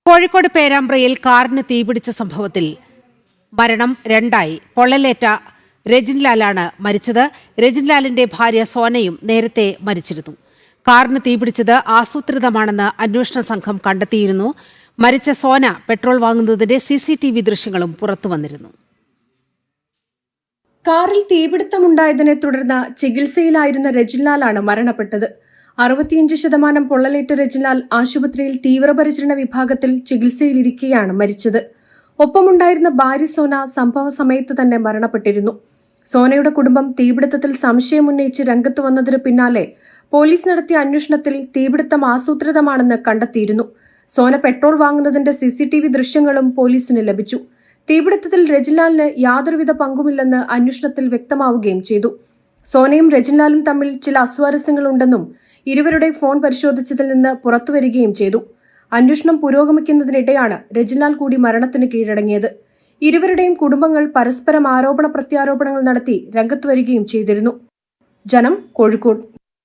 കോഴിക്കോട് പേരാമ്പ്രയിൽ കാറിന് തീപിടിച്ച സംഭവത്തിൽ മരണം രണ്ടായി. പൊള്ളലേറ്റ രജിൻലാലാണ് മരിച്ചത്. രജിൻലാലിന്റെ ഭാര്യ സോനയും നേരത്തെ മരിച്ചിരുന്നു. കാറിന് തീപിടിച്ചത് ആസൂത്രിതമാണെന്ന് അന്വേഷണ സംഘം കണ്ടെത്തിയിരുന്നു. മരിച്ച സോന പെട്രോൾ വാങ്ങുന്നതിന്റെ CCTV ദൃശ്യങ്ങളും പുറത്തുവന്നിരുന്നു. കാറിൽ തീപിടുത്തമുണ്ടായതിനെ തുടർന്ന് ചികിത്സയിലായിരുന്ന രജിൻലാലാണ് മരണപ്പെട്ടത്. 65% പൊള്ളലേറ്റ രജിൻലാൽ ആശുപത്രിയിൽ തീവ്രപരിചരണ വിഭാഗത്തിൽ ചികിത്സയിലിരിക്കെയാണ് മരിച്ചത്. ഒപ്പമുണ്ടായിരുന്ന ഭാര്യ സോന സംഭവ സമയത്ത് തന്നെ മരണപ്പെട്ടിരുന്നു. സോനയുടെ കുടുംബം തീപിടുത്തത്തിൽ സംശയമുന്നയിച്ച് രംഗത്ത് വന്നതിനു പിന്നാലെ പോലീസ് നടത്തിയ അന്വേഷണത്തിൽ തീപിടുത്തം ആസൂത്രിതമാണെന്ന് കണ്ടെത്തിയിരുന്നു. സോന പെട്രോൾ വാങ്ങുന്നതിന്റെ CCTV ദൃശ്യങ്ങളും പോലീസിന് ലഭിച്ചു. തീപിടുത്തത്തിൽ രജിൻലാലിന് യാതൊരുവിധ പങ്കുമില്ലെന്ന് അന്വേഷണത്തിൽ വ്യക്തമാവുകയും ചെയ്തു. സോനയും രജിൻലാലും തമ്മിൽ ചില അസ്വാരസ്യങ്ങളുണ്ടെന്നും ഇരുവരുടെ ഫോൺ പരിശോധിച്ചതിൽ നിന്ന് പുറത്തുവരികയും ചെയ്തു. അന്വേഷണം പുരോഗമിക്കുന്നതിനിടെയാണ് രജിൻലാൽ കൂടി മരണത്തിന് കീഴടങ്ങിയത്. ഇരുവരുടെയും കുടുംബങ്ങൾ പരസ്പരം ആരോപണ പ്രത്യാരോപണങ്ങൾ നടത്തി രംഗത്തുവരികയും ചെയ്തിരുന്നു. ജനം, കോഴിക്കോട്.